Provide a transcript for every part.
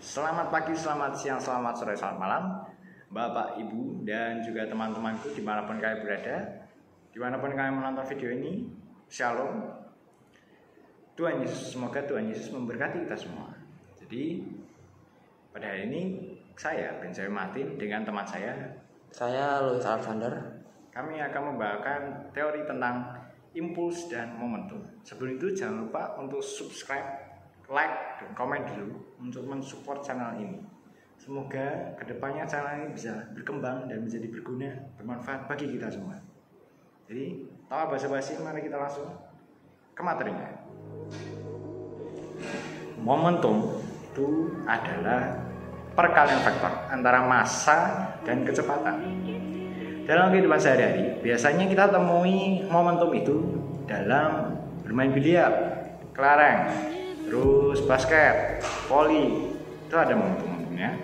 Selamat pagi, selamat siang, selamat sore, selamat malam Bapak, Ibu, dan juga teman-temanku dimanapun kalian berada, dimanapun kalian menonton video ini. Shalom. Tuhan Yesus, semoga Tuhan Yesus memberkati kita semua. Jadi pada hari ini saya Benjamin Martin dengan teman saya Louis Alexander. Kami akan membawakan teori tentang impuls dan momentum. Sebelum itu jangan lupa untuk subscribe, like, dan komen dulu untuk mensupport channel ini. Semoga kedepannya channel ini bisa berkembang dan menjadi berguna, bermanfaat bagi kita semua. Jadi tanpa basa-basi, mari kita langsung ke materinya. Momentum itu adalah perkalian faktor antara massa dan kecepatan. Dalam kehidupan sehari-hari, biasanya kita temui momentum itu dalam bermain biliar, kelereng, terus basket, voli, itu ada momentumnya.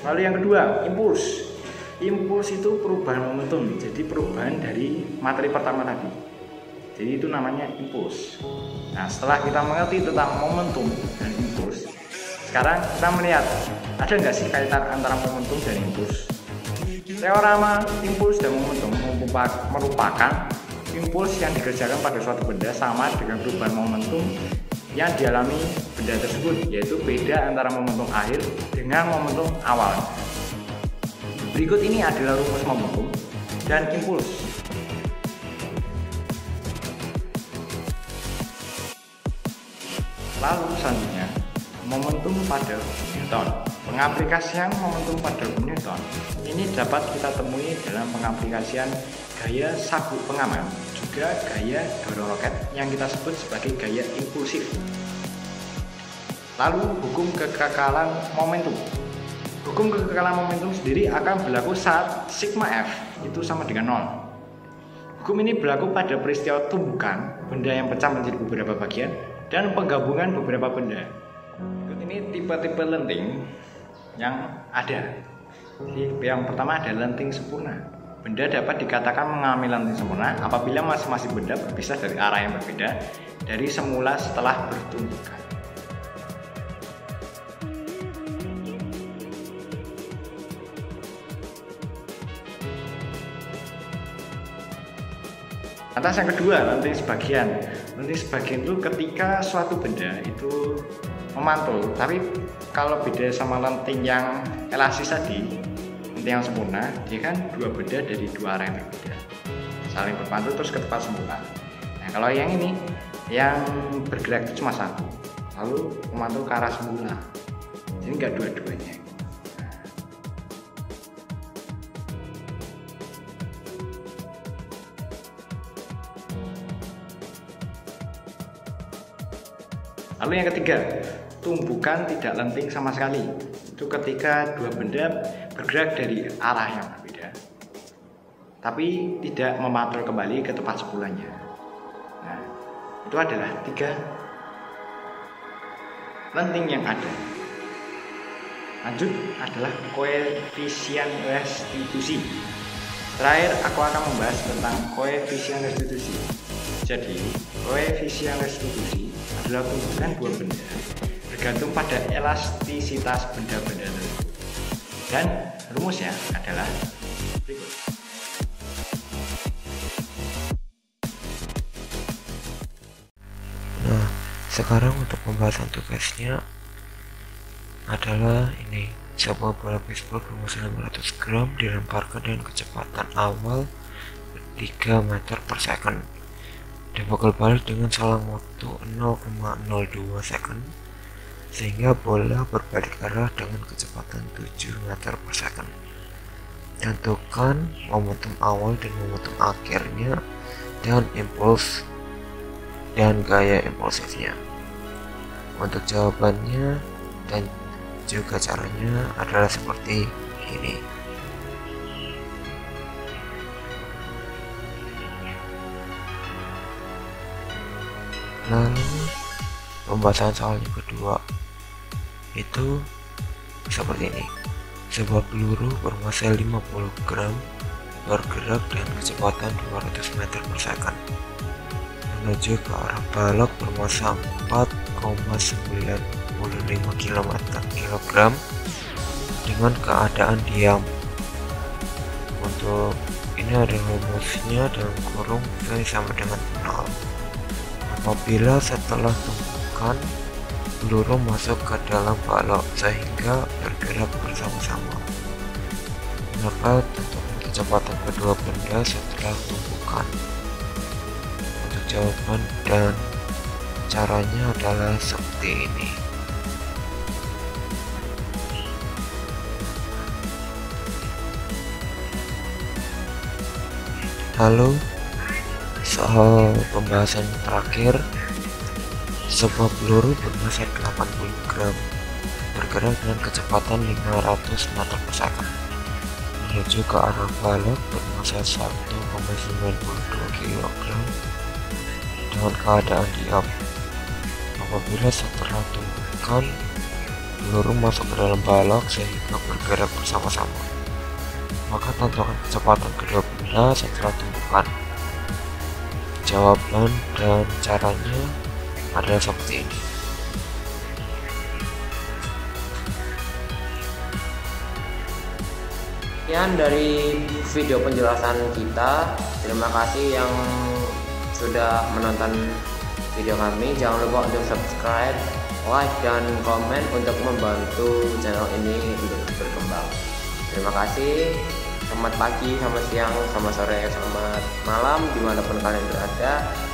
Lalu yang kedua, impuls. Impuls itu perubahan momentum, jadi perubahan dari materi pertama tadi. Jadi itu namanya impuls. Nah, setelah kita mengerti tentang momentum dan impuls, sekarang kita melihat ada nggak sih kaitan antara momentum dan impuls. Teorema impuls dan momentum merupakan impuls yang dikerjakan pada suatu benda sama dengan perubahan momentum yang dialami benda tersebut, yaitu beda antara momentum akhir dengan momentum awal. Berikut ini adalah rumus momentum dan impuls. Lalu selanjutnya, momentum pada Newton. Pengaplikasian momentum pada Newton ini dapat kita temui dalam pengaplikasian gaya sabuk pengaman, juga gaya dorong roket yang kita sebut sebagai gaya impulsif. Lalu hukum kekekalan momentum. Hukum kekekalan momentum sendiri akan berlaku saat sigma F itu sama dengan 0. Hukum ini berlaku pada peristiwa tumbukan benda yang pecah menjadi beberapa bagian dan penggabungan beberapa benda. Berikut ini tipe-tipe lenting yang ada. Jadi, yang pertama ada lenting sempurna. Benda dapat dikatakan mengalami lenting sempurna apabila masing-masing benda berpisah dari arah yang berbeda dari semula setelah bertumbukan. Lantas yang kedua, lenting sebagian. Lenting sebagian itu ketika suatu benda itu memantul, tapi kalau beda sama lenting yang elastis tadi, lenting yang sempurna, dia kan dua benda dari dua arah yang berbeda, saling berpantul terus ke tempat semula. Nah, kalau yang ini, yang bergerak itu cuma satu, lalu memantul ke arah semula, jadi nggak dua-duanya. Lalu yang ketiga, tumbukan tidak lenting sama sekali. Itu ketika dua benda bergerak dari arah yang berbeda, tapi tidak memantul kembali ke tempat semulanya. Nah, itu adalah tiga lenting yang ada. Lanjut adalah koefisien restitusi. Terakhir, aku akan membahas tentang koefisien restitusi. Jadi, koefisien restitusi adalah tumbukan dua benda bergantung pada elastisitas benda-benda tersebut. Dan rumusnya adalah berikut. Nah, sekarang untuk pembahasan tugasnya adalah ini. Sebuah bola baseball bermassa 500 gram dilemparkan dengan kecepatan awal 3 meter per second. Dipukul balik dengan selang waktu 0,02 second sehingga bola berbalik arah dengan kecepatan 7 meter per second. Tentukan momentum awal dan momentum akhirnya dan impuls dan gaya impulsifnya. Untuk jawabannya dan juga caranya adalah seperti ini. Lalu pembahasan soal yang kedua itu seperti ini. Sebuah peluru bermassa 50 gram bergerak dengan kecepatan 200 meter per second menuju ke arah balok bermassa 4,95 km kg dengan keadaan diam. Untuk ini ada rumusnya dalam kurung V sama dengan 0. Apabila setelah tumpukan peluru masuk ke dalam balok sehingga bergerak bersama-sama, maka tentukan kecepatan kedua benda setelah tumpukan. Untuk jawaban dan caranya adalah seperti ini. Lalu soal pembahasan terakhir, sebuah peluru bermassa 80 gram bergerak dengan kecepatan 500 meter per second menuju ke arah balok bermassa 1,92 kg dengan keadaan diam. Apabila setelah tumpukan peluru masuk ke dalam balok sehingga bergerak bersama-sama, maka tentukan kecepatan kedua benda setelah tumpukan. Jawaban dan caranya adalah seperti ini. Sekian dari video penjelasan kita. Terima kasih yang sudah menonton video kami. Jangan lupa untuk subscribe, like, dan komen untuk membantu channel ini untuk berkembang. Terima kasih. Selamat pagi, selamat siang, selamat sore, selamat malam dimanapun kalian berada.